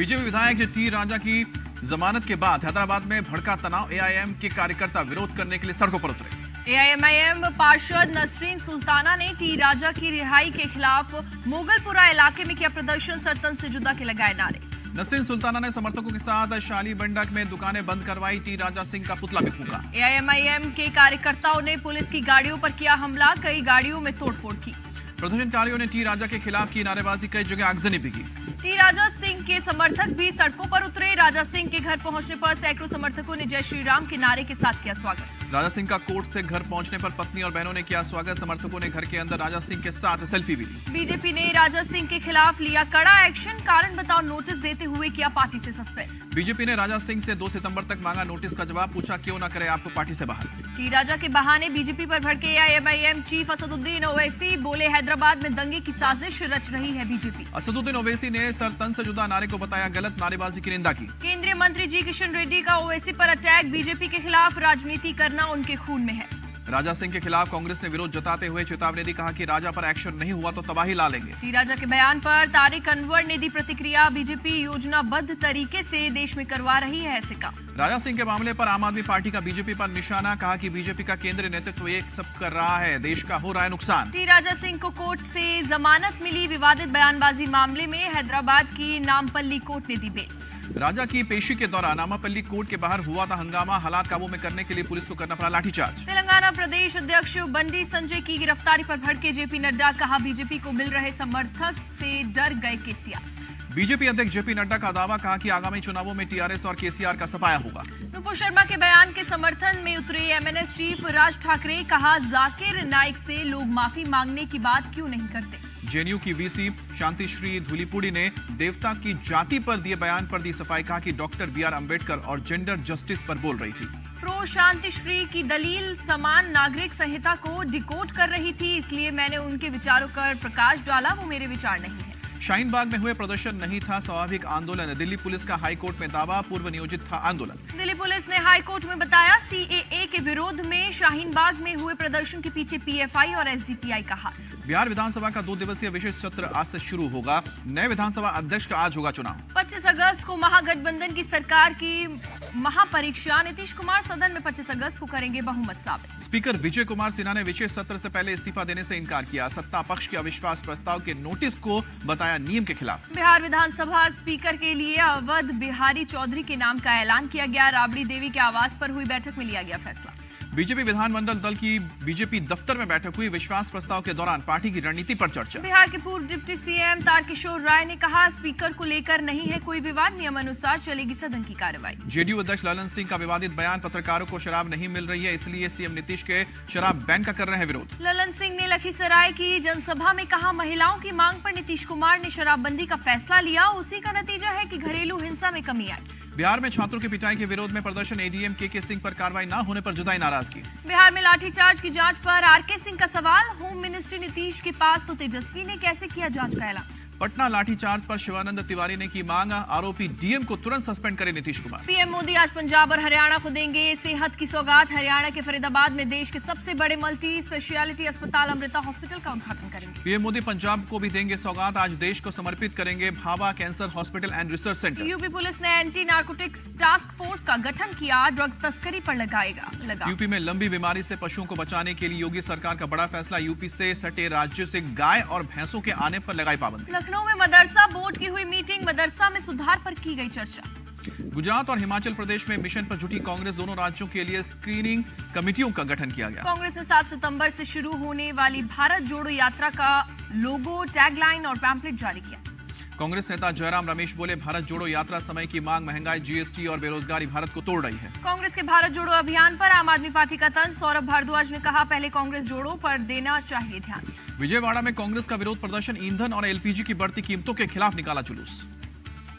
BJP विधायक T राजा की जमानत के बाद हैदराबाद में भड़का तनाव। एआईएम के कार्यकर्ता विरोध करने के लिए सड़कों पर उतरे। एआईएमआईएम पार्षद नसरीन सुल्ताना ने टी राजा की रिहाई के खिलाफ मोगलपुरा इलाके में किया प्रदर्शन। सरतन से जुदा के लगाए नारे। नसरीन सुल्ताना ने समर्थकों के साथ शाली बंडक में दुकानें बंद करवाई। टी राजा सिंह का पुतला भी फूंका। एआईएमआईएम के कार्यकर्ताओं ने पुलिस की गाड़ियों पर किया हमला। कई गाड़ियों में तोड़फोड़ की। प्रदर्शनकारियों ने टी राजा के खिलाफ की नारेबाजी। कई जगह आगजनी भी की। टी राजा सिंह के समर्थक भी सड़कों पर उतरे। राजा सिंह के घर पहुंचने पर सैकड़ों समर्थकों ने जय श्री राम के नारे के साथ किया स्वागत। राजा सिंह का कोर्ट से घर पहुंचने पर पत्नी और बहनों ने किया स्वागत। समर्थकों ने घर के अंदर राजा सिंह के साथ सेल्फी भी ली। बीजेपी ने राजा सिंह के खिलाफ लिया कड़ा एक्शन। कारण बताओ नोटिस देते हुए किया पार्टी से सस्पेंड। बीजेपी ने राजा सिंह से 2 सितंबर तक मांगा नोटिस का जवाब। पूछा क्यों न करे आपको पार्टी से बाहर। टी राजा के बहाने बीजेपी पर भड़के एआईएमआईएम चीफ असदुद्दीन ओवैसी। बोले हैदराबाद में दंगे की साजिश रच रही है बीजेपी। असदुद्दीन ओवैसी ने सरतन से जुदा नारे को बताया गलत। नारेबाजी की निंदा की। केंद्रीय मंत्री जी किशन रेड्डी का ओवैसी पर अटैक। बीजेपी के खिलाफ राजनीति करना उनके खून में है। राजा सिंह के खिलाफ कांग्रेस ने विरोध जताते हुए चेतावनी दी। कहा कि राजा पर एक्शन नहीं हुआ तो तबाही ला लेंगे। टी राजा के बयान पर तारिक अनवर ने दी प्रतिक्रिया। बीजेपी योजनाबद्ध तरीके से देश में करवा रही है ऐसे काम। राजा सिंह के मामले पर आम आदमी पार्टी का बीजेपी पर निशाना। कहा कि बीजेपी का केंद्रीय नेतृत्व ये सब कर रहा है। देश का हो रहा है नुकसान। टी राजा सिंह को कोर्ट से जमानत मिली। विवादित बयानबाजी मामले में हैदराबाद की नामपल्ली कोर्ट ने दी बेल। राजा की पेशी के दौरान नामापल्ली कोर्ट के बाहर हुआ था हंगामा। हालात काबू में करने के लिए पुलिस को करना पड़ा लाठीचार्ज। तेलंगाना प्रदेश अध्यक्ष बंडी संजय की गिरफ्तारी पर भड़के जेपी नड्डा। कहा बीजेपी को मिल रहे समर्थक से डर गए केसीआर। बीजेपी अध्यक्ष जेपी नड्डा का दावा। कहा कि आगामी चुनावों में टीआरएस और केसीआर का सफाया होगा। नुपुर शर्मा के बयान के समर्थन में उतरे एमएनएस चीफ राज ठाकरे। कहा जाकिर नाइक से लोग माफी मांगने की बात क्यों नहीं करते। जेएनयू की वीसी शांतिश्री धुलीपुड़ी ने देवता की जाति पर दिए बयान पर दी सफाई। कहा कि डॉक्टर बीआर अंबेडकर और जेंडर जस्टिस पर बोल रही थी। प्रो शांतिश्री की दलील समान नागरिक संहिता को डिकोड कर रही थी, इसलिए मैंने उनके विचारों पर प्रकाश डाला। वो मेरे विचार नहीं है। शाहीन बाग में हुए प्रदर्शन नहीं था स्वाभाविक आंदोलन। दिल्ली पुलिस का हाई कोर्ट में दावा। पूर्व नियोजित था आंदोलन। दिल्ली पुलिस ने हाई कोर्ट में बताया सीएए के विरोध में शाहीन बाग में हुए प्रदर्शन के पीछे पीएफआई और एसडीपीआई का हाथ। बिहार विधानसभा का 2 दिवसीय विशेष सत्र आज से शुरू होगा। नए विधानसभा अध्यक्ष का आज होगा चुनाव। 25 अगस्त को महागठबंधन की सरकार की महापरीक्षा। नीतीश कुमार सदन में 25 अगस्त को करेंगे बहुमत साबित। स्पीकर विजय कुमार सिन्हा ने विशेष सत्र से पहले इस्तीफा देने से इनकार किया। सत्ता पक्ष के अविश्वास प्रस्ताव के नोटिस को बताया नियम के खिलाफ। बिहार विधानसभा स्पीकर के लिए अवध बिहारी चौधरी के नाम का ऐलान किया गया। राबड़ी देवी के आवास पर हुई बैठक में लिया गया फैसला। बीजेपी विधानमंडल दल की बीजेपी दफ्तर में बैठक हुई। विश्वास प्रस्ताव के दौरान पार्टी की रणनीति पर चर्चा। बिहार के पूर्व डिप्टी सीएम तारकिशोर राय ने कहा स्पीकर को लेकर नहीं है कोई विवाद, नियमानुसार चलेगी सदन की कार्रवाई। जेडीयू अध्यक्ष ललन सिंह का विवादित बयान। पत्रकारों को शराब नहीं मिल रही है, इसलिए सीएम नीतीश के शराब बैन का कर रहे हैं विरोध। ललन सिंह ने लखीसराय की जनसभा में कहा महिलाओं की मांग पर नीतीश कुमार ने शराबबंदी का फैसला लिया। उसी का नतीजा है कि घरेलू हिंसा में कमी आई। बिहार में छात्रों की पिटाई के विरोध में प्रदर्शन। एडीएम के सिंह पर कार्रवाई न होने पर जताई नाराजगी। बिहार में लाठीचार्ज की जांच पर आरके सिंह का सवाल। होम मिनिस्ट्री नीतीश के पास तो तेजस्वी ने कैसे किया जांच का ऐलान। पटना लाठीचार्ज पर शिवानंद तिवारी ने की मांग। आरोपी डीएम को तुरंत सस्पेंड करे नीतीश कुमार। पीएम मोदी आज पंजाब और हरियाणा को देंगे सेहत की सौगात। हरियाणा के फरीदाबाद में देश के सबसे बड़े मल्टी स्पेशलिटी अस्पताल अमृता हॉस्पिटल का उद्घाटन करेंगे। पीएम मोदी पंजाब को भी देंगे सौगात। आज देश को समर्पित करेंगे Bhabha cancer hospital and research centre. UP police ने एंटी नार्कोटिक्स टास्क फोर्स का गठन किया। ड्रग्स तस्करी पर लगा। यूपी में लंबी बीमारी से पशुओं को बचाने के लिए योगी सरकार का बड़ा फैसला। यूपी से सटे राज्यों से गाय और भैंसों के आने पर लगाई पाबंदी। लखनऊ में मदरसा बोर्ड की हुई मीटिंग। मदरसा में सुधार पर की गई चर्चा। गुजरात और हिमाचल प्रदेश में मिशन पर जुटी कांग्रेस। दोनों राज्यों के लिए स्क्रीनिंग कमेटियों का गठन किया गया। कांग्रेस ने 7 सितंबर से शुरू होने वाली भारत जोड़ो यात्रा का लोगो, टैगलाइन और पैम्पलेट जारी किया। कांग्रेस नेता जयराम रमेश बोले भारत जोड़ो यात्रा समय की मांग, महंगाई, जीएसटी और बेरोजगारी भारत को तोड़ रही है। कांग्रेस के भारत जोड़ो अभियान पर आम आदमी पार्टी का तंज। सौरभ भारद्वाज ने कहा पहले कांग्रेस जोड़ो पर देना चाहिए ध्यान। विजयवाड़ा में कांग्रेस का विरोध प्रदर्शन। ईंधन और एलपीजी की बढ़ती कीमतों के खिलाफ निकाला जुलूस।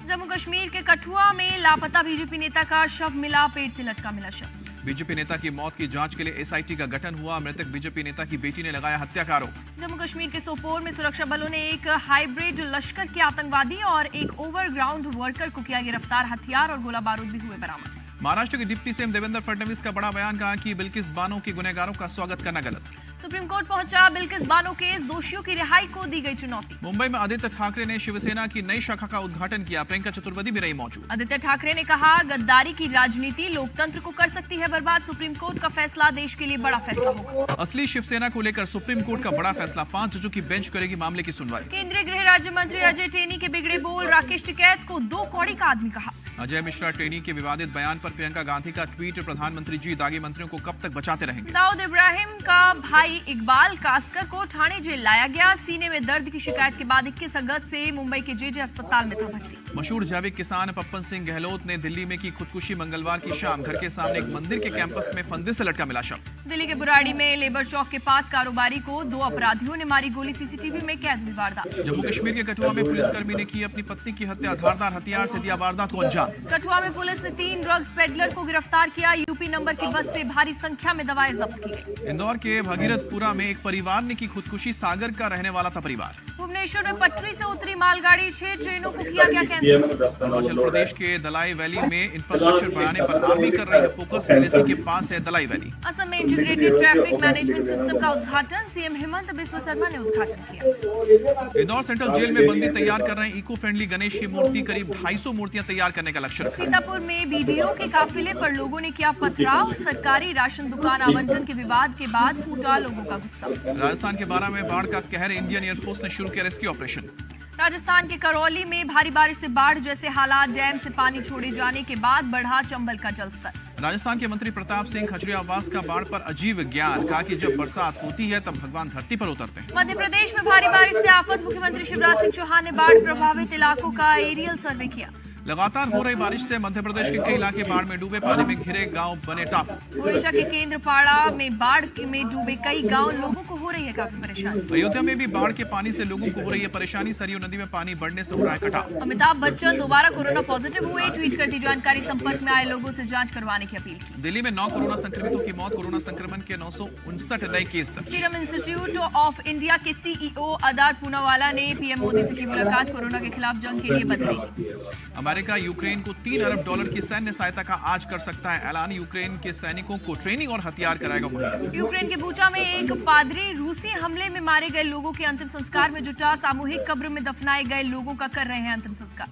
जम्मू कश्मीर के कठुआ में लापता बीजेपी नेता का शव मिला। पेट से लटका मिला शव। बीजेपी नेता की मौत की जांच के लिए एसआईटी का गठन हुआ। मृतक बीजेपी नेता की बेटी ने लगाया हत्या का आरोप। जम्मू कश्मीर के सोपोर में सुरक्षा बलों ने एक हाइब्रिड लश्कर के आतंकवादी और एक ओवरग्राउंड वर्कर को किया गिरफ्तार। हथियार और गोला बारूद भी हुए बरामद। महाराष्ट्र के डिप्टी सीएम देवेंद्र फडणवीस का बड़ा बयान। कहा कि बिल्किस बानो के गुनहगारों का स्वागत करना गलत। सुप्रीम कोर्ट पहुंचा बिल्किस बानो केस, दोषियों की रिहाई को दी गई चुनौती। मुंबई में आदित्य ठाकरे ने शिवसेना की नई शाखा का उद्घाटन किया, प्रियंका चतुर्वेदी भी रही मौजूद। आदित्य ठाकरे ने कहा, गद्दारी की राजनीति लोकतंत्र को कर सकती है बर्बाद। सुप्रीम कोर्ट का फैसला देश के लिए बड़ा फैसला होगा। असली शिवसेना को लेकर सुप्रीम कोर्ट का बड़ा फैसला, 5 जजों की बेंच करेगी मामले की सुनवाई। केंद्रीय गृह राज्य मंत्री अजय टेनी के बिगड़े बोल, राकेश टिकैत को 2 कौड़ी का आदमी कहा। अजय मिश्रा टेनी के विवादित बयान पर प्रियंका गांधी का ट्वीट, प्रधानमंत्री जी दागी मंत्रियों को कब तक बचाते रहेंगे। दाऊद इब्राहिम का भाई इकबाल कास्कर को ठाणे जेल लाया गया, सीने में दर्द की शिकायत के बाद 21 अगस्त से मुंबई के जेजे अस्पताल में था भर्ती। मशहूर जैविक किसान पप्पन सिंह गहलोत ने दिल्ली में की खुदकुशी, मंगलवार की शाम घर के सामने एक मंदिर के कैंपस में फंदे से लटका मिला शव। दिल्ली के बुराड़ी में लेबर चौक के पास कारोबारी को 2 अपराधियों ने मारी गोली, सीसीटीवी में कैद हुई वारदात। जम्मू कश्मीर के कठुआ में पुलिसकर्मी ने की अपनी पत्नी की हत्या, धारदार हथियार से दिया वारदात को अंजाम। कठुआ में पुलिस ने 3 ड्रग्स पेडलर को गिरफ्तार किया, यूपी नंबर की बस से भारी संख्या में दवाएं जब्त की गई। इंदौर के भगीरथपुरा में एक परिवार ने की खुदकुशी, सागर का रहने वाला था परिवार। भुवनेश्वर में पटरी से उतरी मालगाड़ी, 6 ट्रेनों को किया गया कैंसिल। अरुणाचल प्रदेश के दलाई वैली में इंफ्रास्ट्रक्चर बढ़ाने पर आर्मी कर रही है फोकस, एलएसी के पास है दलाई वैली। असम में इंटीग्रेटेड ट्रैफिक मैनेजमेंट सिस्टम का उद्घाटन, सीएम हेमंत बिस्वा शर्मा ने उद्घाटन किया। इंदौर सेंट्रल जेल में बंदी तैयार कर रहे हैं इको फ्रेंडली गणेश की मूर्ति, करीब 250 मूर्तियां तैयार करने का लक्ष्य रखा है। सीतापुर में बीडीओ के काफिले पर लोगों ने किया पथराव, सरकारी राशन दुकान आवंटन के विवाद के बाद फूटा लोगों का गुस्सा। राजस्थान के 12 में बाढ़ का कहर, इंडियन एयरफोर्स ने शुरू किया रेस्क्यू ऑपरेशन। राजस्थान के करौली में भारी बारिश से बाढ़ जैसे हालात, डैम से पानी छोड़े जाने के बाद बढ़ा चंबल का जलस्तर। राजस्थान के मंत्री प्रताप सिंह खजूरियावास का बाढ़ पर अजीब ज्ञान, कहा कि जब बरसात होती है तब भगवान धरती पर उतरते हैं। मध्य प्रदेश में भारी बारिश से आफत, मुख्यमंत्री शिवराज सिंह चौहान ने बाढ़ प्रभावित इलाकों का एरियल सर्वे किया। लगातार हो रही बारिश से मध्य प्रदेश के कई इलाके बाढ़ में डूबे, पानी में घिरे गांव बने टापू। ओडिशा के केंद्रपाड़ा में बाढ़ में डूबे कई गांव, लोगों को हो रही है काफी परेशानी। अयोध्या में भी बाढ़ के पानी से लोगों को हो रही है परेशानी, सरयू नदी में पानी बढ़ने से हो रहा है कटाव। अमिताभ बच्चन दोबारा कोरोना पॉजिटिव हुए, ट्वीट कर दी जानकारी, संपर्क में आए लोगों से जांच करवाने की अपील की। दिल्ली में 9 कोरोना संक्रमितों की मौत, कोरोना संक्रमण के 959 नए केस दर्ज। सीरम इंस्टीट्यूट ऑफ इंडिया के सीईओ अदार पूनावाला ने पीएम मोदी से की मुलाकात, कोरोना के खिलाफ जंग के लिए बधाई। अमेरिका यूक्रेन को $3 अरब की सैन्य सहायता का आज कर सकता है ऐलान, यूक्रेन के सैनिकों को ट्रेनिंग और हथियार कराएगा मुहैया। यूक्रेन के बूचा में एक पादरी रूसी हमले में मारे गए लोगों के अंतिम संस्कार में जुटा, सामूहिक कब्र में दफनाए गए लोगों का कर रहे हैं अंतिम संस्कार।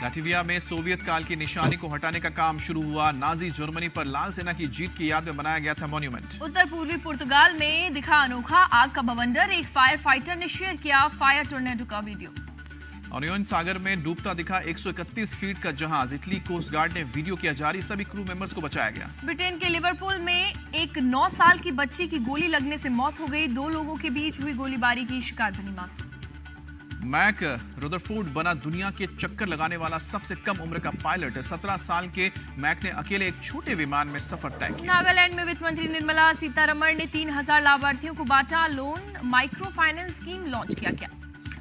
लाटविया में सोवियत काल की निशानी को हटाने का काम शुरू हुआ, नाजी जर्मनी पर लाल सेना की जीत की याद में बनाया गया था मॉन्यूमेंट। उत्तर पूर्वी पुर्तगाल में दिखा अनोखा आग का बवंडर, एक फायर फाइटर ने शेयर किया फायर टोर्नेडो का वीडियो। ओनियन सागर में डूबता दिखा 131 फीट का जहाज, इटली कोस्ट गार्ड ने वीडियो किया जारी, सभी क्रू मेंबर्स को बचाया गया। ब्रिटेन के लिवरपूल में एक 9 साल की बच्ची की गोली लगने से मौत हो गई, 2 लोगों के बीच हुई गोलीबारी की शिकार बनी मासूम। मैक रुदरफोर्ड बना दुनिया के चक्कर लगाने वाला सबसे कम उम्र का पायलट, 17 साल के मैक ने अकेले एक छोटे विमान में सफर तय किया। नागालैंड में वित्त मंत्री निर्मला सीतारमण ने 3000 लाभार्थियों को बांटा loan, micro finance scheme launch किया गया।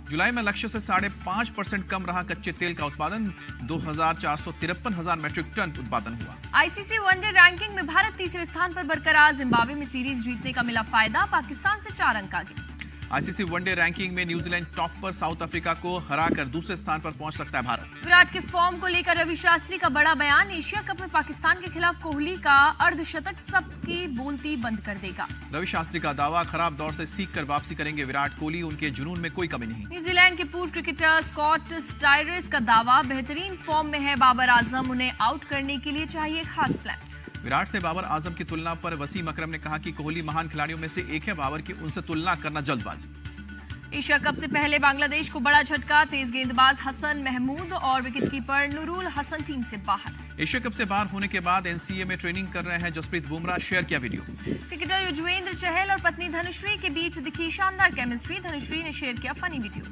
जुलाई में लक्ष्य से 5.5% कम रहा कच्चे तेल का उत्पादन, 2,453,000 मैट्रिक टन उत्पादन हुआ। आईसीसी वनडे रैंकिंग में भारत तीसरे स्थान पर बरकरार, जिम्बाब्वे में सीरीज जीतने का मिला फायदा, पाकिस्तान से 4 अंक आगे। आईसीसी वनडे रैंकिंग में न्यूजीलैंड टॉप पर, साउथ अफ्रीका को हराकर दूसरे स्थान पर पहुंच सकता है भारत। विराट के फॉर्म को लेकर रवि शास्त्री का बड़ा बयान, एशिया कप में पाकिस्तान के खिलाफ कोहली का अर्धशतक सबकी बोलती बंद कर देगा। रवि शास्त्री का दावा, खराब दौर से सीख कर वापसी करेंगे विराट कोहली, उनके जुनून में कोई कमी नहीं। न्यूजीलैंड के पूर्व क्रिकेटर स्कॉट स्टायरिस का दावा, बेहतरीन फॉर्म में है बाबर आजम, उन्हें आउट करने के लिए चाहिए खास प्लान। विराट से बाबर आजम की तुलना पर वसीम अकरम ने कहा कि कोहली महान खिलाड़ियों में से एक है, बाबर की उनसे तुलना करना जल्दबाजी। एशिया कप से पहले बांग्लादेश को बड़ा झटका, तेज गेंदबाज हसन महमूद और विकेटकीपर नूरुल हसन टीम से बाहर। एशिया कप से बाहर होने के बाद एनसीए में ट्रेनिंग कर रहे हैं जसप्रीत बुमराह, शेयर किया वीडियो। क्रिकेटर युजवेंद्र चहल और पत्नी धनुश्री के बीच दिखी शानदार केमिस्ट्री, धनुश्री ने शेयर किया फनी वीडियो।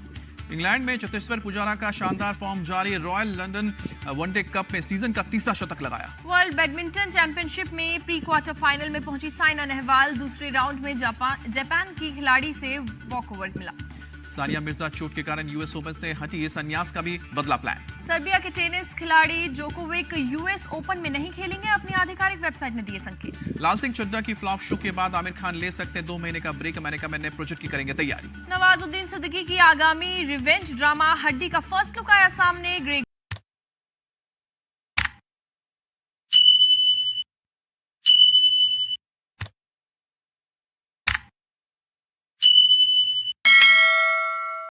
इंग्लैंड में चतेश्वर पुजारा का शानदार फॉर्म जारी, रॉयल लंदन वनडे कप में सीजन का 3रा शतक लगाया। वर्ल्ड बैडमिंटन चैंपियनशिप में प्री क्वार्टर फाइनल में पहुंची साइना नेहवाल, दूसरे राउंड में जापान की खिलाड़ी से वॉकओवर मिला। सानिया मिर्जा चोट के कारण यूएस ओपन से हटी, संन्यास का भी बदला प्लान। सर्बिया के टेनिस खिलाड़ी जोकोविक यूएस ओपन में नहीं खेलेंगे, अपनी आधिकारिक वेबसाइट में दिए संकेत। लाल सिंह चड्ढा की फ्लॉप शो के बाद आमिर खान ले सकते हैं 2 महीने का ब्रेक, अमेरिका में नए प्रोजेक्ट की करेंगे तैयारी। नवाजुद्दीन सिद्दीकी की आगामी रिवेंज ड्रामा हड्डी का फर्स्ट लुक आया सामने, ग्रेग